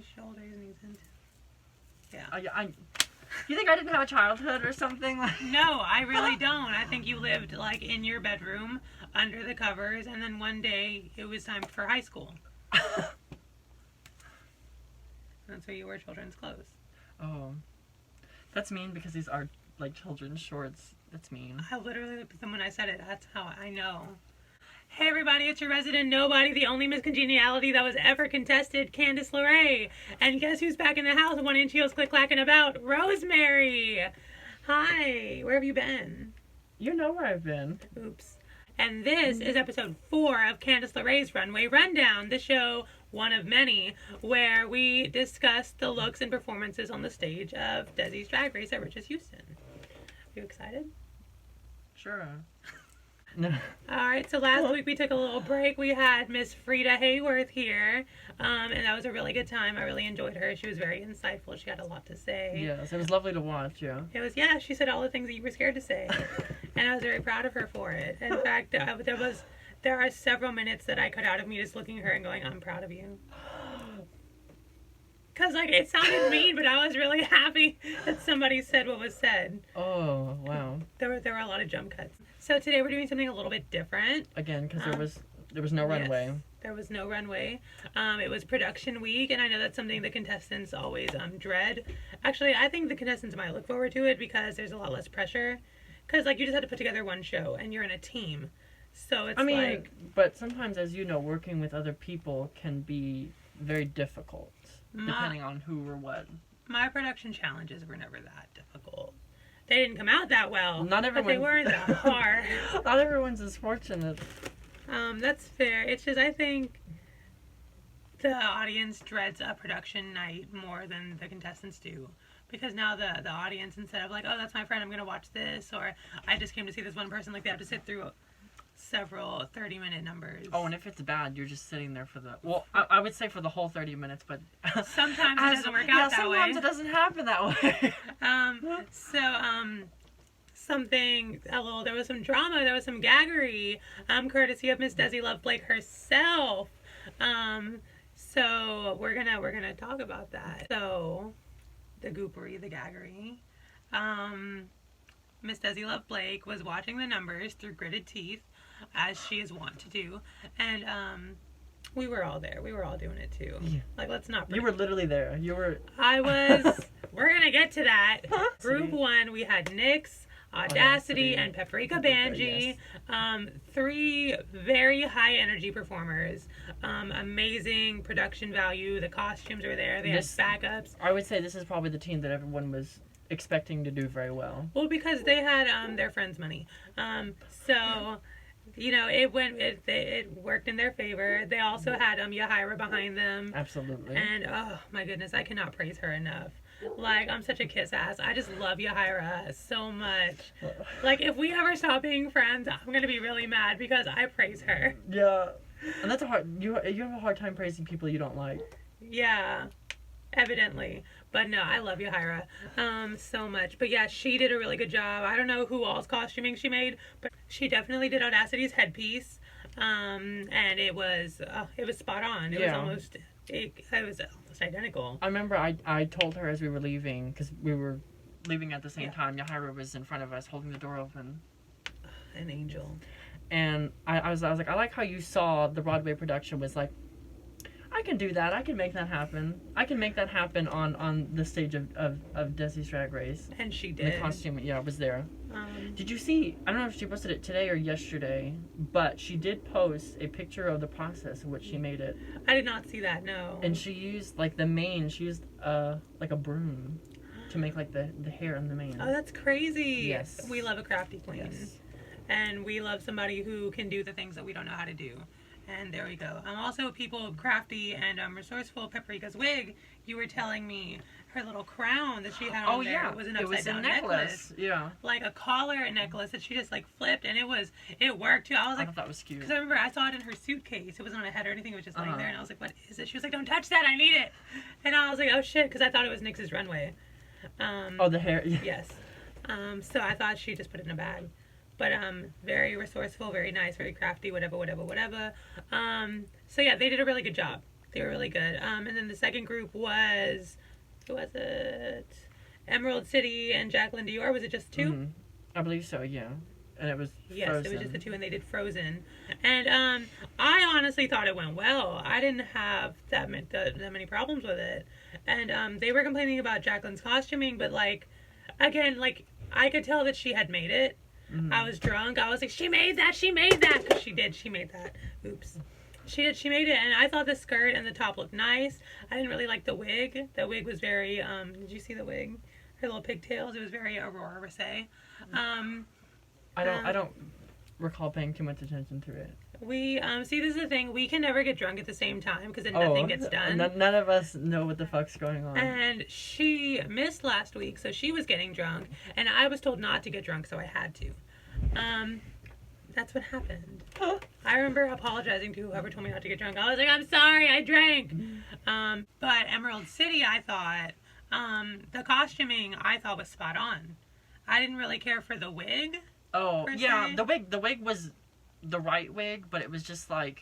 his shoulders and he's into... Yeah. You think I didn't have a childhood or something? No, I really don't. I think you lived, like, in your bedroom, under the covers, and then one day it was time for high school. That's where you wear children's clothes. Oh. That's mean because these are, like, children's shorts. That's mean. I literally, when I said it, that's how I know. Hey everybody, it's your resident nobody, the only miscongeniality that was ever contested, Candyce LaRaye. And guess who's back in the house, 1-inch heels click-clacking about? Rosemary! Hi, where have you been? You know where I've been. Oops. And this is episode 4 of Candyce LaRaye's Runway Rundown, the show, one of many, where we discuss the looks and performances on the stage of Desi's Drag Race at Rich's Houston. Are you excited? Sure. Alright, so last week we took a little break. We had Miss Frida Hayworth here, and that was a really good time. I really enjoyed her. She was very insightful. She had a lot to say. Yes, it was lovely to watch, yeah. It was, yeah, she said all the things that you were scared to say, and I was very proud of her for it. In fact, there are several minutes that I cut out of me just looking at her and going, I'm proud of you. Because, like, it sounded mean, but I was really happy that somebody said what was said. Oh, wow. There were a lot of jump cuts. So today we're doing something a little bit different. Again, because there was no runway. Yes, there was no runway. It was production week, and I know that's something the contestants always dread. Actually, I think the contestants might look forward to it because there's a lot less pressure. Because, like, you just had to put together one show, and you're in a team. So it's but sometimes, as you know, working with other people can be very difficult, depending on who or what. My production challenges were never that difficult. They didn't come out that well, but they weren't that hard. Not everyone's as fortunate. That's fair. It's just, I think the audience dreads a production night more than the contestants do. Because now the audience, instead of like, oh, that's my friend, I'm going to watch this, or I just came to see this one person, like they have to sit through several 30-minute numbers. Oh, and if it's bad, you're just sitting there for the... Well, I would say for the whole 30 minutes, but... Sometimes it doesn't work out that way. Sometimes it doesn't happen that way. There was some drama, there was some gaggery, courtesy of Miss Desi Love Blake herself. So we're gonna talk about that. So, the goopery, the gaggery. Miss Desi Love Blake was watching the numbers through gritted teeth, as she is wont to do, and we were all there. We were all doing it too. Yeah. Like, let's not. You were literally there. You were. I was. We're gonna get to that. Group 1, we had NYX, Audacity, and Paprika Banji. Yes. 3 very high energy performers. Amazing production value. The costumes were there. They had backups. I would say this is probably the team that everyone was expecting to do very well. Well, because they had their friends' money. So, you know, it worked in their favor. They also had Yahira behind them. Absolutely. And oh my goodness, I cannot praise her enough. Like, I'm such a kiss ass. I just love Yahira so much. Like, if we ever stop being friends, I'm gonna be really mad because I praise her. Yeah. And that's you have a hard time praising people you don't like. Yeah. Evidently. But no, I love Yahira so much. But yeah, she did a really good job. I don't know who all's costuming she made, but she definitely did Audacity's headpiece. And it was spot on. It was almost identical. I remember I told her as we were leaving, because we were leaving at the same time. Yahira was in front of us holding the door open. An angel. And I was like, I like how you saw the Broadway production was like, I can do that. I can make that happen. I can make that happen on the stage of Desi's Drag Race. And she did. The costume, was there. Did you see, I don't know if she posted it today or yesterday, but she did post a picture of the process in which she made it. I did not see that, no. And she used, like, she used, like, a broom to make, like, the hair on the mane. Oh, that's crazy. Yes. We love a crafty queen. Yes. And we love somebody who can do the things that we don't know how to do. And there we go. Also, people crafty and resourceful. Paprika's wig, you were telling me her little crown that she had on there was an upside down necklace. Yeah. Like a collar necklace that she just like flipped, and it worked too. I was like, thought that was cute. Because I remember I saw it in her suitcase. It wasn't on a head or anything. It was just laying there, and I was like, what is it? She was like, don't touch that. I need it. And I was like, oh shit, because I thought it was NYX's runway. The hair. Yes. So I thought she just put it in a bag. But very resourceful, very nice, very crafty, whatever. So yeah, they did a really good job. They were really good. And then the second group was, who was it? Emerald City and Jacqueline Dior. Was it just two? Mm-hmm. I believe so, yeah. And it was Yes, Frozen. it was just the two, and they did Frozen. And I honestly thought it went well. I didn't have that many problems with it. And they were complaining about Jacqueline's costuming, but like, again, like I could tell that she had made it. Mm-hmm. I was drunk. I was like, she made that, because she did. She made that. Oops. She did. She made it, and I thought the skirt and the top looked nice. I didn't really like the wig. The wig was very. Did you see the wig? Her little pigtails. It was very Aurora Rosé. I don't recall paying too much attention to it. We see, this is the thing. We can never get drunk at the same time because then nothing gets done. None of us know what the fuck's going on. And she missed last week, so she was getting drunk, and I was told not to get drunk, so I had to. That's what happened. I remember apologizing to whoever told me not to get drunk. I was like, I'm sorry, I drank. But Emerald City, I thought, the costuming, I thought was spot on. I didn't really care for the wig. Oh, yeah, the wig was the right wig, but it was just like,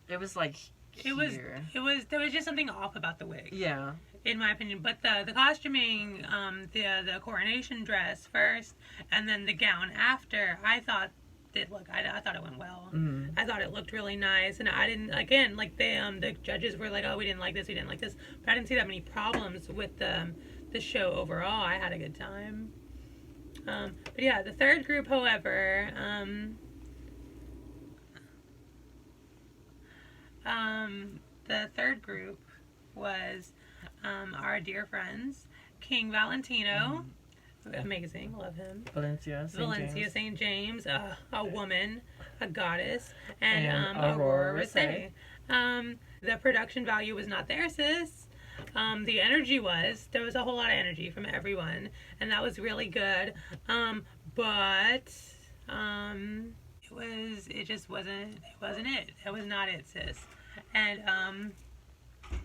it was like here. There was just something off about the wig. Yeah. In my opinion, but the costuming, the coronation dress first, and then the gown after, I thought I thought it went well. Mm-hmm. I thought it looked really nice, and I didn't, again, like the judges were like, oh, we didn't like this, but I didn't see that many problems with the show overall. I had a good time. But yeah, the third group, however, the third group was our dear friends, King Valentino, amazing, love him. Valencia St. James, a woman, a goddess, and Aurora Rosé. The production value was not there, sis. The energy was, there was a whole lot of energy from everyone, and that was really good. But it just wasn't it. It was not it, sis. And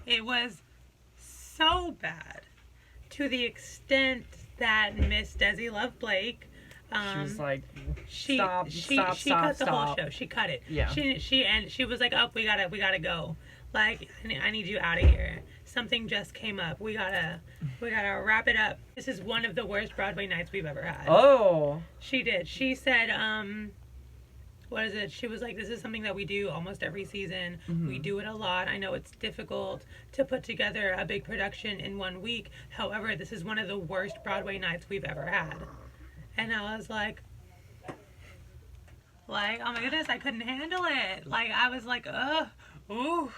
it was so bad to the extent that Miss Desi Love Blake, she was like, she stop, cut the whole show. She cut it. Yeah. She was like, oh, we gotta go. Like, I need you out of here. Something just came up. We gotta wrap it up. This is one of the worst Broadway nights we've ever had. Oh. She did. She said, what is it? She was like, this is something that we do almost every season. Mm-hmm. We do it a lot. I know it's difficult to put together a big production in 1 week. However, this is one of the worst Broadway nights we've ever had. And I was like, oh my goodness, I couldn't handle it. Like, I was like, ooh,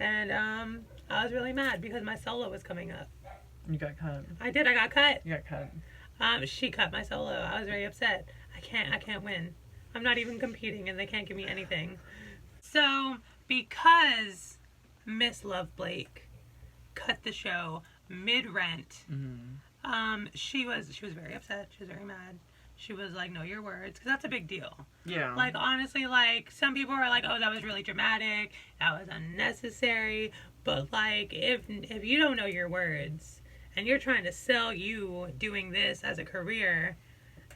And I was really mad because my solo was coming up. You got cut. I did. I got cut. You got cut. She cut my solo. I was very upset. I can't win. I'm not even competing, and they can't give me anything. So, because Miss Love Blake cut the show mid-rent, she was very upset. She was very mad. She was like, know your words, because that's a big deal. Yeah. Like, honestly, like, some people are like, oh, that was really dramatic, that was unnecessary, but, like, if you don't know your words, and you're trying to sell you doing this as a career,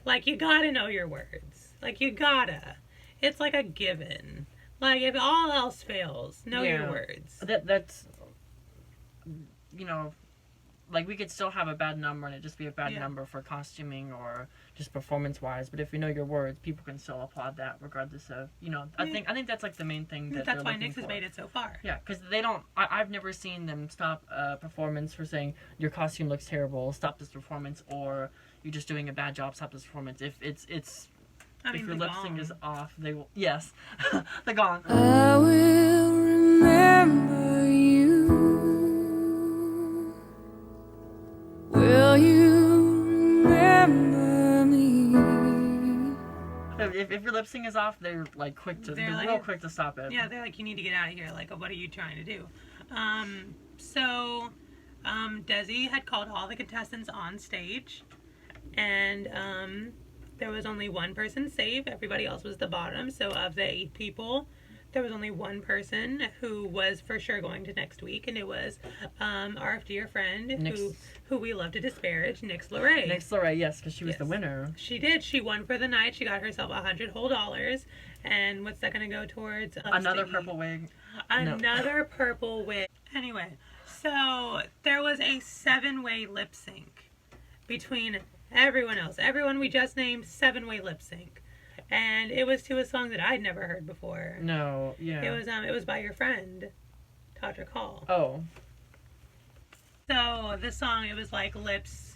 like, you gotta know your words. Like, you gotta. It's like a given. Like, if all else fails, know your words. That's, you know, like, we could still have a bad number and it just be a bad number for costuming or just performance-wise, but if you know your words, people can still applaud that regardless of, you know, I think that's, like, the main thing that that's why Nyx has made it so far. Yeah, because they don't, I've never seen them stop a performance for saying, your costume looks terrible, stop this performance, or you're just doing a bad job, stop this performance. If your lip sync is off, they will, yes, the gong. I will remember you. Will you remember me? If your lip sync is off, they're like real quick to stop it. Yeah, they're like, you need to get out of here. Like, what are you trying to do? So Desi had called all the contestants on stage, and there was only one person safe. Everybody else was the bottom. So of the 8 people, there was only one person who was for sure going to next week, and it was our dear friend who we love to disparage, Nyx LaRaye. Nyx LaRaye, yes, because she was the winner. She did. She won for the night. She got herself $100 whole. And what's that going to go towards? Another purple wig. Another purple wig. Anyway, so there was a 7-way lip sync between everyone else. Everyone we just named, 7-way lip sync. And it was to a song that I'd never heard before. No, yeah. It was by your friend, Todrick Hall. Oh. So the song, it was like lips,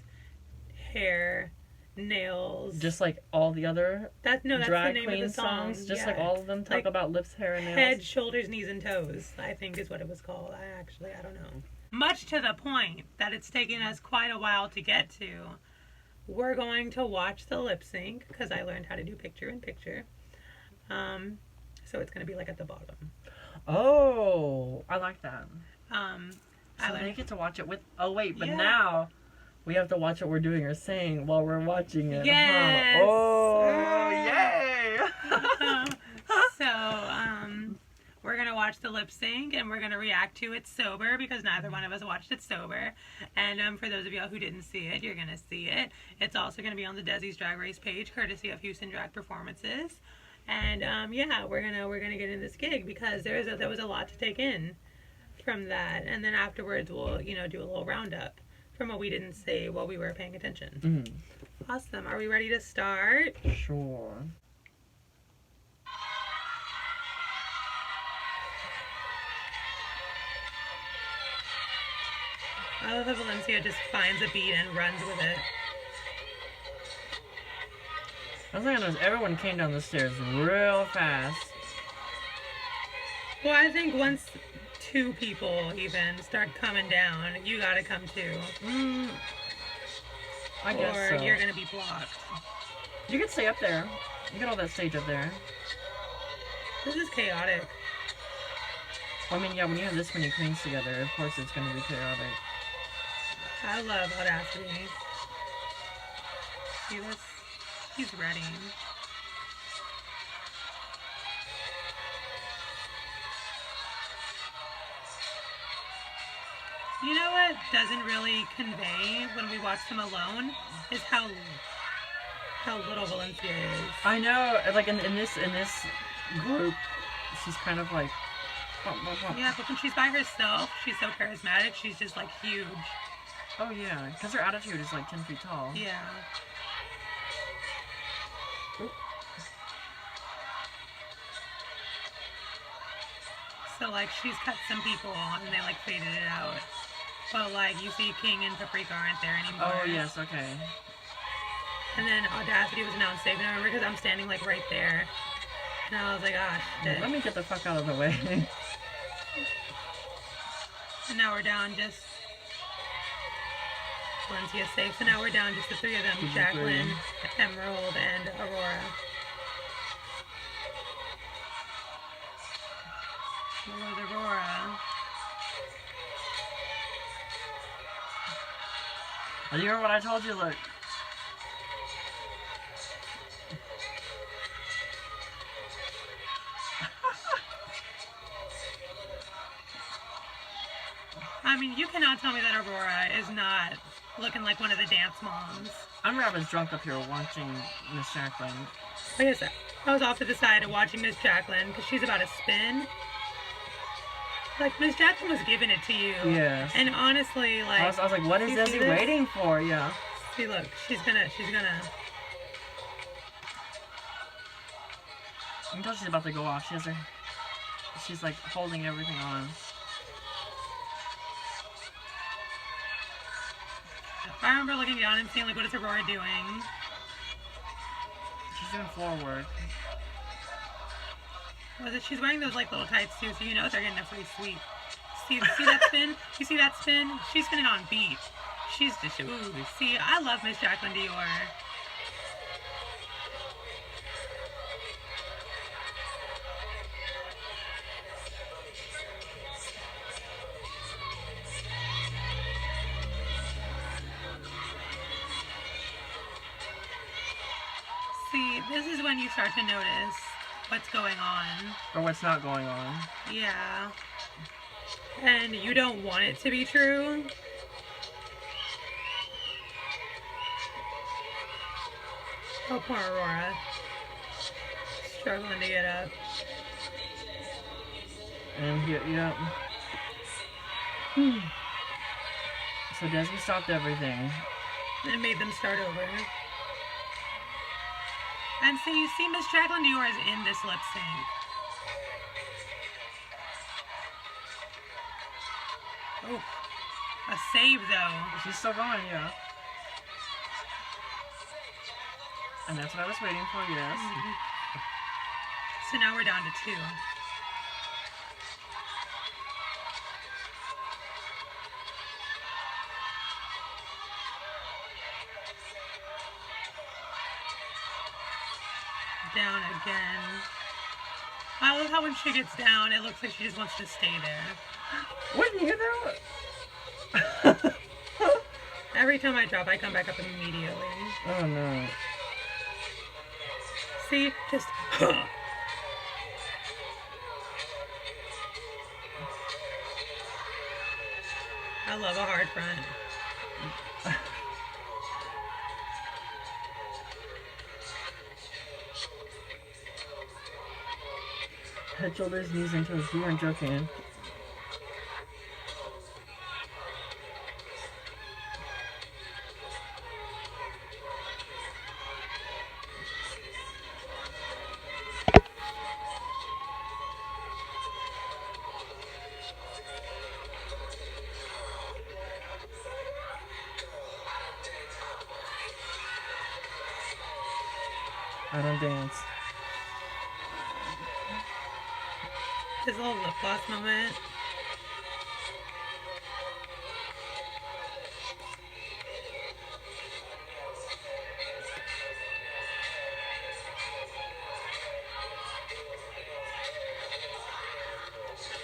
hair, nails. Just like all the other that's drag the name queen of the song. songs. Just like all of them talk about lips, hair, and nails. Head, shoulders, knees, and toes, I think is what it was called. I don't know. Much to the point that it's taken us quite a while to get to. We're going to watch the lip sync because I learned how to do picture in picture. So it's going to be like at the bottom. Oh, I like that. So they get to watch it with. Oh wait, but yeah. now we have to watch what we're doing or saying while we're watching it. Yes. Huh? Oh, yay! So we're gonna watch the lip sync and we're gonna react to it sober because neither one of us watched it sober. And for those of y'all who didn't see it, you're gonna see it. It's also gonna be on the Desi's Drag Race page, courtesy of Houston Drag Performances. And yeah, we're gonna get in this gig because there was a lot to take in from that. And then afterwards we'll do a little roundup from what we didn't see while we were paying attention. Mm-hmm. Awesome. Are we ready to start? Sure. I love how Valencia just finds a beat and runs with it. One thing I noticed, everyone came down the stairs real fast. Well, I think once 2 people even start coming down, you gotta come too. I guess so. Or you're gonna be blocked. You can stay up there. You got all that stage up there. This is chaotic. Well, I mean, yeah, when you have this many queens together, of course it's gonna be chaotic. I love Audacity. See this? He's ready. You know what doesn't really convey when we watch them alone is how little Valencia is. I know, like in this group, she's kind of like. Yeah, but when she's by herself, she's so charismatic. She's just like huge. Oh yeah, because her attitude is like 10 feet tall. Yeah. Oop. So like she's cut some people and they like faded it out. But like you see King and Paprika aren't there anymore. Oh yes, okay. And then Audacity was announced safe. And I remember because I'm standing like right there. And I was like, ah, shit. Let me get the fuck out of the way. And now we're down just Valencia's safe. So now we're down just the 3 of them, Jacqueline, Emerald, and Aurora. Where's Aurora? Oh, you remember what I told you? Look. I mean, you cannot tell me that Aurora is not looking like one of the dance moms. I remember I was drunk up here watching Miss Jacqueline. Like I said, I was off to the side of watching Miss Jacqueline because she's about to spin. Like, Miss Jacqueline was giving it to you. Yes. And honestly, like... I was like, what is Desi waiting for? Yeah. See, look, she's gonna... You can tell she's about to go off. She's like holding everything on. I remember looking down and seeing, like, what is Aurora doing? She's doing floor work. Was it? She's wearing those, like, little tights, too, so you know they're getting a free sweep. See that spin? You see that spin? She's spinning on beat. She's just, ooh, see, I love Miss Jacqueline Dior. See, this is when you start to notice what's going on. Or what's not going on. Yeah. And you don't want it to be true. Oh, poor Aurora. struggling to get up. And here, yeah. So Desi stopped everything. And made them start over. And so you see Miss Jacqueline Dior is in this lip sync. Oh, a save though. She's still going, yeah. And that's what I was waiting for, yes. So now we're down to 2. Down again. I love how when she gets down, it looks like she just wants to stay there. Wouldn't you know? Every time I drop, I come back up immediately. Oh no. See? Just... I love a hard front. Head, shoulders, knees, and toes. You weren't joking. I don't dance. His little lip gloss moment.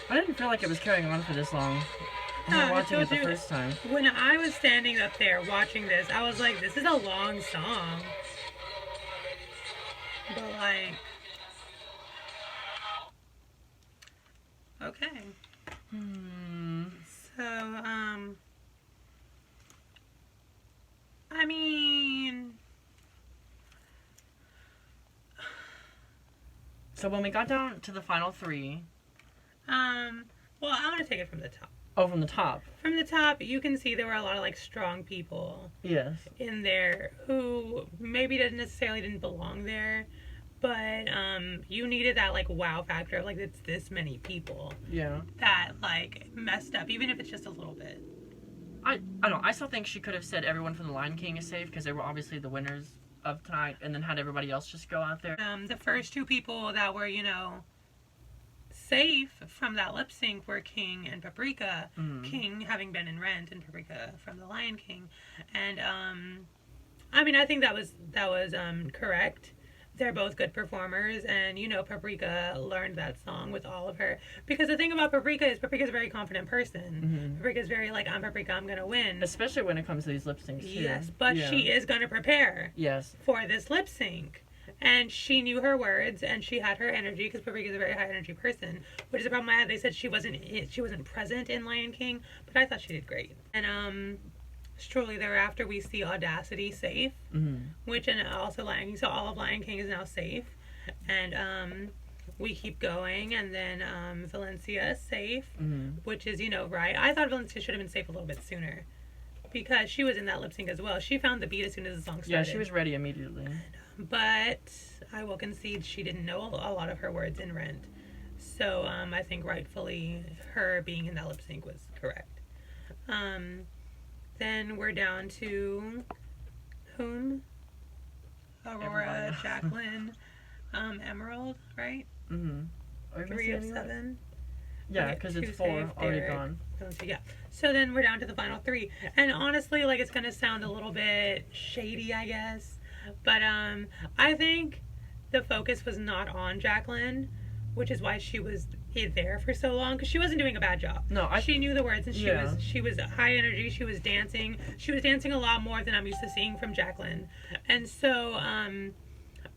I didn't feel like it was carrying on for this long. No, I I was watching it told the you. first time. When I was standing up there watching this, I was like, this is a long song. But like... Okay. So, I mean... So when we got down to the final 3... well, I'm gonna take it from the top. Oh, from the top. From the top, you can see there were a lot of, like, strong people Yes. in there who maybe didn't belong there, but, you needed that, like, wow factor of, like, it's this many people Yeah. that, like, messed up, even if it's just a little bit. I don't know. I still think she could have said everyone from the Lion King is safe because they were obviously the winners of tonight, and then had everybody else just go out there. The first 2 people that were, you know, safe from that lip sync were King and Paprika. King having been in Rent and Paprika from the Lion King. And I mean, I think that was correct. They're both good performers, and you know Paprika learned that song with all of her, because the thing about Paprika is Paprika's a very confident person. Paprika's very like, I'm Paprika, I'm gonna win. Especially when it comes to these lip syncs too. Yes, but Yeah. she is gonna prepare Yes. for this lip sync. And she knew her words, and she had her energy, because Paprika is a very high energy person, which is a problem I had. They said she wasn't present in Lion King, but I thought she did great. And shortly thereafter, we see Audacity safe, which, and also Lion King. So all of Lion King is now safe, and we keep going, and then Valencia is safe, which is, you know, right. I thought Valencia should have been safe a little bit sooner, because she was in that lip sync as well. She found the beat as soon as the song started. Yeah, she was ready immediately. But I will concede she didn't know a lot of her words in Rent. So I think rightfully her being in that lip sync was correct. Then we're down to whom? Aurora, Everybody. Jacqueline, Emerald, right? Are we 3 missing of anyone? 7. Yeah, Okay, because 2 it's 4 safe, already Derek, gone. Yeah. So then we're down to the final 3. And honestly, like, it's going to sound a little bit shady, I guess. But I think the focus was not on Jacqueline, which is why she was there for so long, because she wasn't doing a bad job. No, she knew the words, and Yeah. she was high energy. She was dancing. She was dancing a lot more than I'm used to seeing from Jacqueline. And so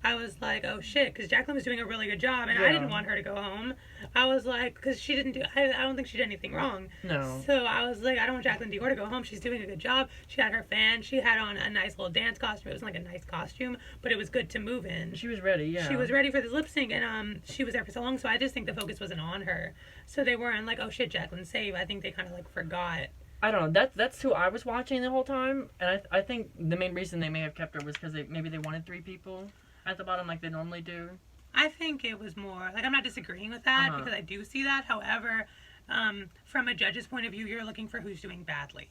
I was like, oh shit, because Jacqueline was doing a really good job, and I didn't want her to go home. I was like, because she didn't do, I don't think she did anything wrong. No. So I was like, I don't want Jacqueline Dior to go home. She's doing a good job. She had her fan. She had on a nice little dance costume. It wasn't like a nice costume, but it was good to move in. She was ready, yeah. She was ready for this lip sync, and she was there for so long, so I just think the focus wasn't on her. So they weren't like, oh shit, Jacqueline's safe. I think they kind of like forgot. I don't know. That's who I was watching the whole time, and I think the main reason they may have kept her was because maybe they wanted 3 people at the bottom like they normally do. I think it was more like, I'm not disagreeing with that because I do see that. However, from a judge's point of view, you're looking for who's doing badly.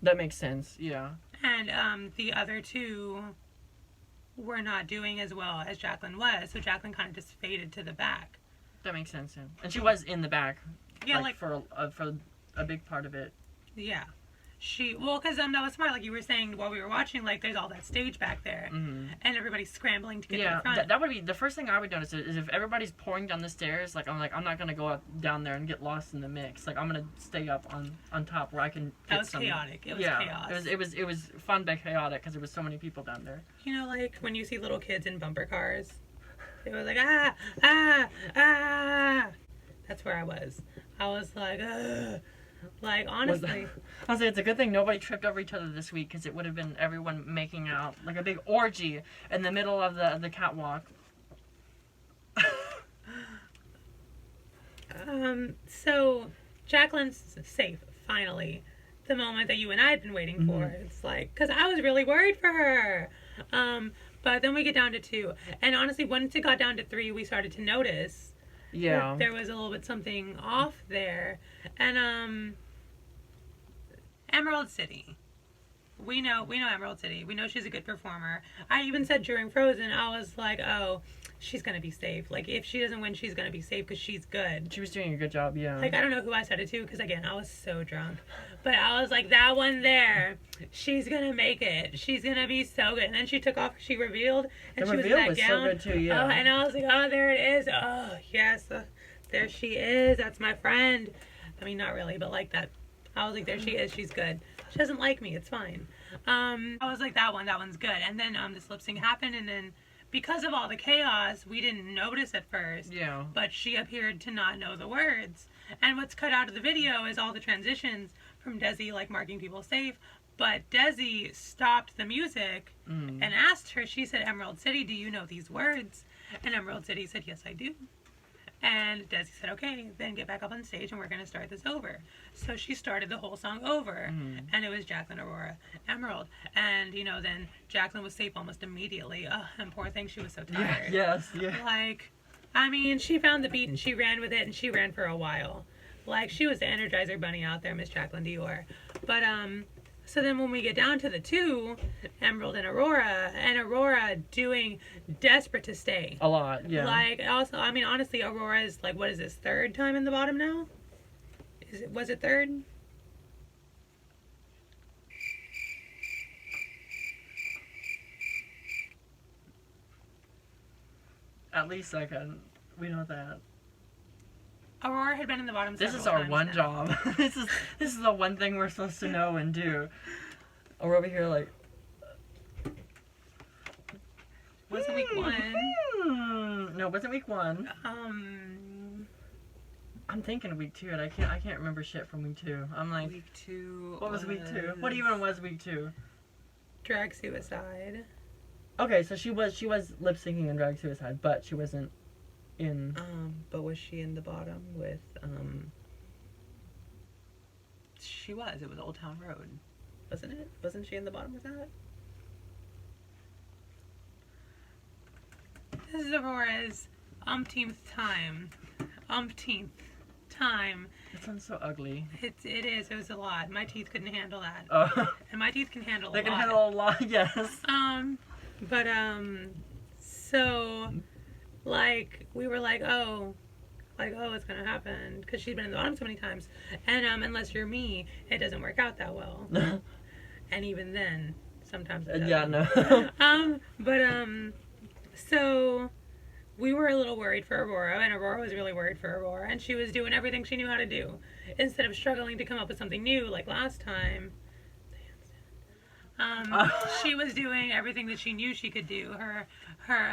That makes sense. Yeah. And the other 2 were not doing as well as Jacqueline was, so Jacqueline kind of just faded to the back. That makes sense. Yeah. And she was in the back. Yeah, like for a big part of it. Yeah. Because that was smart, like you were saying while we were watching, like there's all that stage back there, and everybody's scrambling to get to the front. That would be the first thing I would notice is if everybody's pouring down the stairs. Like I'm not gonna go up down there and get lost in the mix. Like I'm gonna stay up on top where I can. That was chaotic. It was chaos. It was fun but chaotic because there was so many people down there. You know, like when you see little kids in bumper cars, it was like ah ah ah. That's where I was. I was like like, honestly. I'll say it's a good thing nobody tripped over each other this week because it would have been everyone making out like a big orgy in the middle of the catwalk. So Jacqueline's safe, finally. The moment that you and I had been waiting for. It's like, because I was really worried for her. But then we get down to 2. And honestly, once it got down to 3, we started to notice. Yeah. There was a little bit something off there. And Emerald City. We know Emerald City. We know she's a good performer. I even said during Frozen, I was like, oh, she's going to be safe. Like, if she doesn't win, she's going to be safe because she's good. She was doing a good job, yeah. Like, I don't know who I said it to because, again, I was so drunk. But I was like, that one there, she's going to make it. She's going to be so good. And then she took off, she revealed, and the she was in reveal that was gown. so good, too, yeah. Oh, and I was like, oh, there it is. Oh, yes. There she is. That's my friend. I mean, not really, but like that. I was like, there she is. She's good. She doesn't like me. It's fine. I was like, that one's good. And then this lip sync happened, and then because of all the chaos, we didn't notice at first. Yeah. But she appeared to not know the words. And what's cut out of the video is all the transitions from Desi, like, marking people safe. But Desi stopped the music and asked her, she said, Emerald City, do you know these words? And Emerald City said, yes, I do. And Desi said, okay, then get back up on stage and we're going to start this over. So she started the whole song over. And it was Jacqueline, Aurora, Emerald. And, you know, then Jacqueline was safe almost immediately. And poor thing, she was so tired. Yes, yeah. Like, I mean, she found the beat and she ran with it and she ran for a while. Like, she was the Energizer Bunny out there, Miss Jacqueline Dior. But, so then when we get down to the 2, Emerald and Aurora doing Desperate to Stay. A lot, yeah. Like, also, I mean, honestly, Aurora is, like, what is this, 3rd time in the bottom now? Was it 3rd? At least 2nd. We know that. Aurora had been in the bottom This several is our times one now. job. This is the one thing we're supposed to know and do. We're over here like. Was it week 1? No, it wasn't week 1. I'm thinking week 2, and I can't remember shit from week 2. I'm like, week 2. What was week 2? What even was week 2? Drag Suicide. Okay, so she was lip syncing in Drag Suicide, but she wasn't in. But was she in the bottom with She was. It was Old Town Road, wasn't it? Wasn't she in the bottom with that? This is Aurora's umpteenth time. It sounds so ugly. It is. It was a lot. My teeth couldn't handle that. And my teeth can handle a lot. They can handle a lot, yes. But, so, like, we were like, oh, it's gonna happen. Because she's been in the bottom so many times. And, unless you're me, it doesn't work out that well. And even then, sometimes it doesn't. Yeah, no. So, we were a little worried for Aurora, and Aurora was really worried for Aurora, and she was doing everything she knew how to do. Instead of struggling to come up with something new, like last time. Oh. She was doing everything that she knew she could do. Her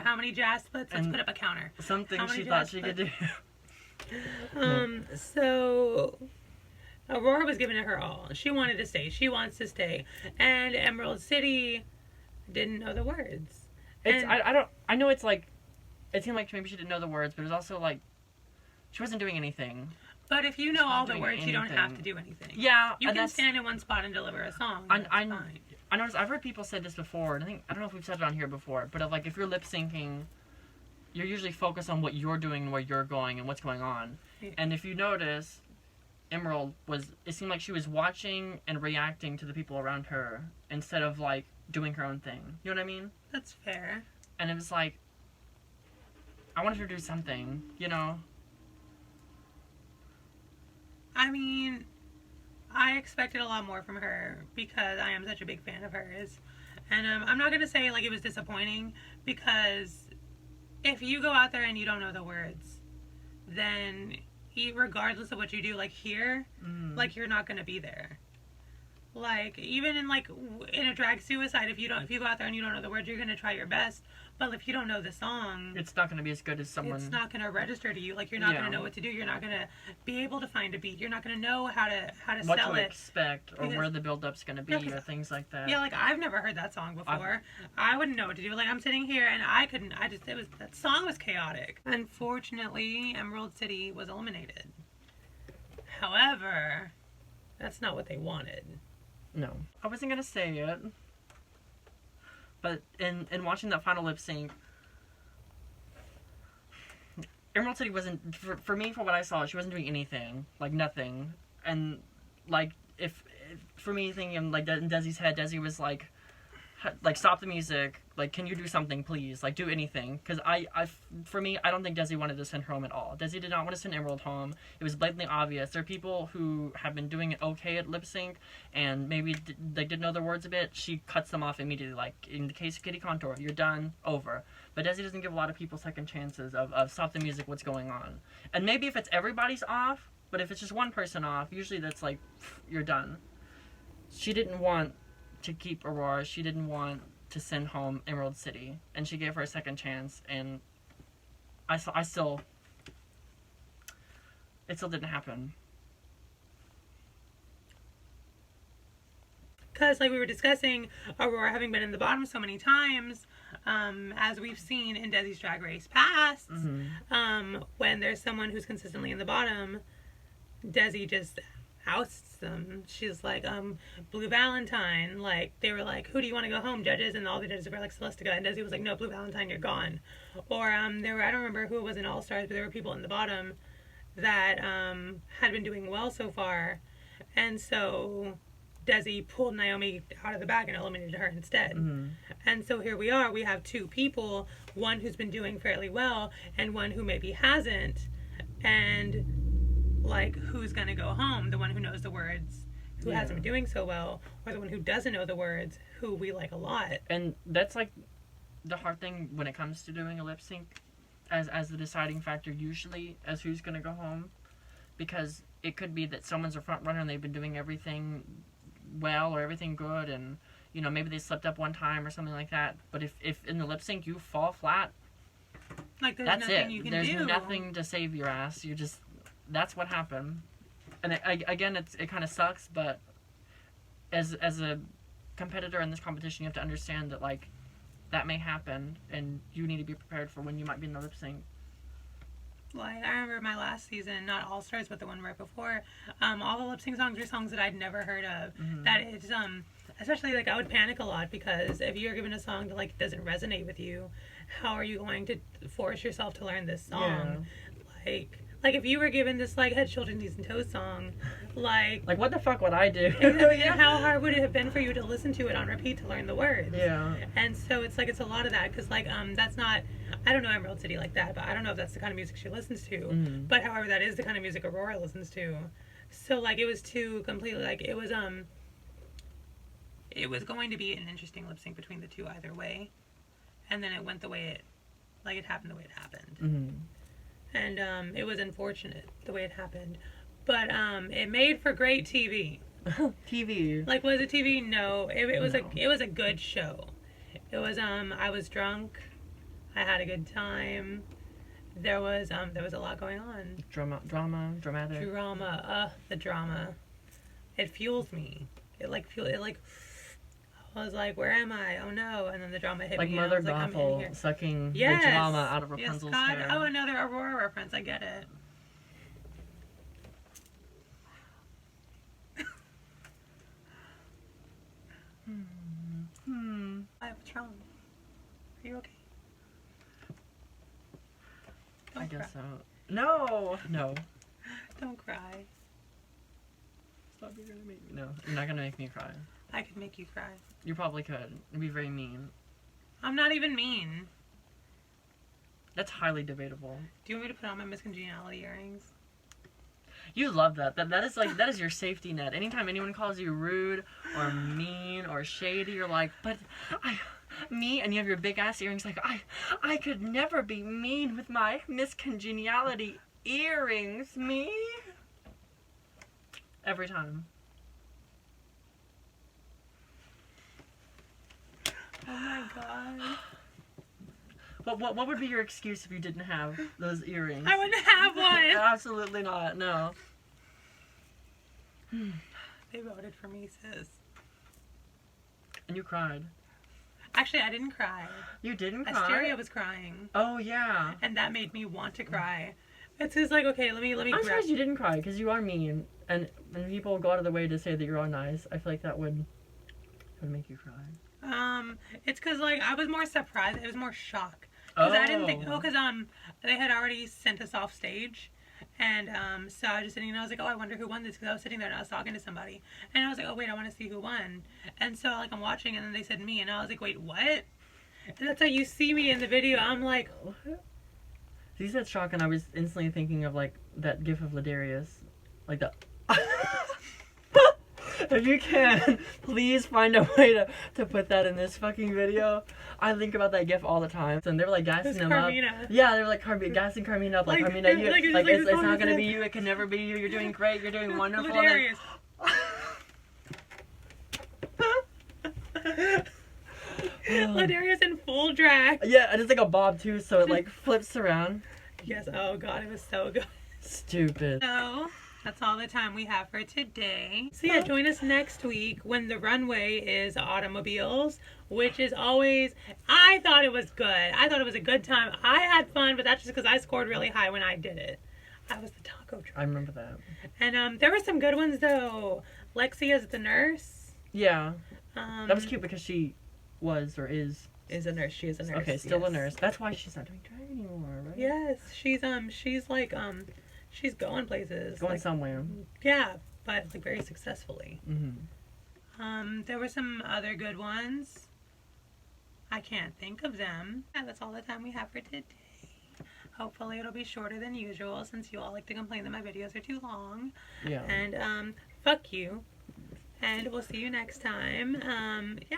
how many jazz splits? Let's And put up a counter. Something How many she thought jazz she could do. So Aurora was giving it her all. She wanted to stay. She wants to stay. And Emerald City didn't know the words. It's And- I know it's like, it seemed like maybe she didn't know the words, but it was also like, she wasn't doing anything. But if you know all the doing words, you don't have to anything. do anything. Yeah, You and can that's, stand in one spot and deliver a song. I That's fine. noticed, I've heard people say this before, and I don't know if we've said it on here before, but like if you're lip syncing, you're usually focused on what you're doing and where you're going and what's going on. Yeah. And if you notice, Emerald it seemed like she was watching and reacting to the people around her instead of like doing her own thing. You know what I mean? That's fair. And it was like, I wanted her to do something, you know? I mean, I expected a lot more from her because I am such a big fan of hers. And I'm not going to say like it was disappointing, because if you go out there and you don't know the words, then regardless of what you do, like here, like you're not going to be there. Like even in like in a drag suicide, if you go out there and you don't know the words, you're going to try your best. But if you don't know the song, It's not going to be as good as someone. it's not going to register to you. Like you're not Yeah. going to know what to do. You're not going to be able to find a beat. You're not going to know how to what sell to it. expect or Because- where the build-up's going to be Yeah, 'cause- or things like that. Yeah, like I've never heard that song before. I wouldn't know what to do. Like I'm sitting here and that song was chaotic. Unfortunately, Emerald City was eliminated. However, that's not what they wanted. No. I wasn't going to say it. But in watching that final lip sync, Emerald City wasn't, for me, for what I saw, she wasn't doing anything. Like, nothing. And, like, for me, thinking, like, in Desi's head, Desi was like, stop the music. Like, can you do something, please? Like, do anything. Because for me, I don't think Desi wanted to send her home at all. Desi did not want to send Emerald home. It was blatantly obvious. There are people who have been doing it okay at lip sync, and maybe they did know the words a bit. She cuts them off immediately. Like, in the case of Kitty Contour, you're done, over. But Desi doesn't give a lot of people second chances of stop the music, what's going on. And maybe if it's everybody's off, but if it's just one person off, usually that's like, you're done. She didn't want to keep Aurora. She didn't want to send home Emerald City, and she gave her a second chance, and it still didn't happen. Because, like we were discussing, Aurora having been in the bottom so many times, as we've seen in Desi's Drag Race past, when there's someone who's consistently in the bottom, Desi just ousts them. She's like, Blue Valentine. Like, they were like, who do you want to go home, judges? And all the judges were like, Celestica. And Desi was like, no, Blue Valentine, you're gone. Or I don't remember who it was in All Stars, but there were people in the bottom that had been doing well so far. And so Desi pulled Naomi out of the bag and eliminated her instead. And so here we are. We have two people, one who's been doing fairly well and one who maybe hasn't. And like, who's gonna go home? The one who knows the words, who hasn't been doing so well, or the one who doesn't know the words, who we like a lot. And that's like the hard thing when it comes to doing a lip sync, as the deciding factor usually as who's gonna go home, because it could be that someone's a front runner and they've been doing everything well or everything good, and you know, maybe they slipped up one time or something like that. But if in the lip sync you fall flat, Like, there's that's nothing it. you can There's do. nothing to save your ass. You just, that's what happened. And again, it kind of sucks, but as a competitor in this competition, you have to understand that, like, that may happen, and you need to be prepared for when you might be in the lip sync. Like, I remember my last season, not All Stars, but the one right before, all the lip sync songs were songs that I'd never heard of. That is, especially, like, I would panic a lot, because if you're given a song that, like, doesn't resonate with you, how are you going to force yourself to learn this song? Like, if you were given this, like, Head, Shoulders, Knees, and Toes song, like... Like, what the fuck would I do? Exactly, and how hard would it have been for you to listen to it on repeat to learn the words? Yeah. And so it's, like, it's a lot of that, because, like, that's not... I don't know Emerald City like that, but I don't know if that's the kind of music she listens to. But, however, that is the kind of music Aurora listens to. So, like, it was two completely, like, it was going to be an interesting lip sync between the two either way. And then it went the way it happened the way it happened. And it was unfortunate the way it happened. But it made for great TV. TV. Like, was it TV? No. It was a good show. It was I was drunk. I had a good time. There was a lot going on. Dramatic. Drama. The drama. It fuels me. It like I was like, where am I? Oh no! And then the drama hit Like me. Mother and I was like, I'm in Gothel here. sucking Yes. the drama out of Yes, Rapunzel's God. hair. Oh, another Aurora reference. I get it. What's wrong? Are you okay? Don't I guess cry. so. No. Don't cry. Stop, you're gonna make me. No, you're not gonna make me cry. I could make you cry. You probably could. It'd be very mean. I'm not even mean. That's highly debatable. Do you want me to put on my Miss Congeniality earrings? You love that. That is your safety net. Anytime anyone calls you rude or mean or shady, you're like, but me, and you have your big ass earrings. Like I could never be mean with my Miss Congeniality earrings. Me. Every time. Oh my god. What would be your excuse if you didn't have those earrings? I wouldn't have one. Absolutely not. No. They voted for me, sis. And you cried. Actually, I didn't cry. You didn't cry? Asteria was crying. Oh, yeah. And that made me want to cry. It's just like, okay, let me I'm grab. surprised you didn't cry, because you are mean. And when people go out of their way to say that you're all nice, I feel like that would make you cry. It's because, like, I was more surprised. It was more shock. Because I didn't think, because they had already sent us off stage. And so I was just sitting and I was like, oh, I wonder who won this, because I was sitting there and I was talking to somebody. And I was like, oh, wait, I want to see who won. And so, like, I'm watching and then they said me. And I was like, wait, what? And that's how you see me in the video. I'm like, what? You said shock, and I was instantly thinking of, like, that gif of Ladarius. Like that. If you can, please find a way to put that in this fucking video. I think about that gif all the time. And they were like gassing them Carmina. up. Yeah, they were like gassing Carmina up. Like, Carmina, it's not gonna be you. It can never be you. You're doing great. You're doing wonderful. Ladarius. Ladarius in full drag. Yeah, and it's like a bob too, so it like flips around. Yes, oh god, it was so good. Stupid. So, that's all the time we have for today. So yeah, join us next week when the runway is automobiles, which is always, I thought it was good. I thought it was a good time. I had fun, but that's just because I scored really high when I did it. I was the taco truck. I remember that. And there were some good ones though. Lexi as the nurse. Yeah. That was cute because she was or is a nurse. She is a nurse. Okay, still a nurse. That's why she's not doing drag anymore, right? Yes, she's like she's going places. Going like, somewhere. Yeah, but like very successfully. Mm-hmm. There were some other good ones. I can't think of them. Yeah, that's all the time we have for today. Hopefully it'll be shorter than usual since you all like to complain that my videos are too long. Yeah. And fuck you. And we'll see you next time. Yeah.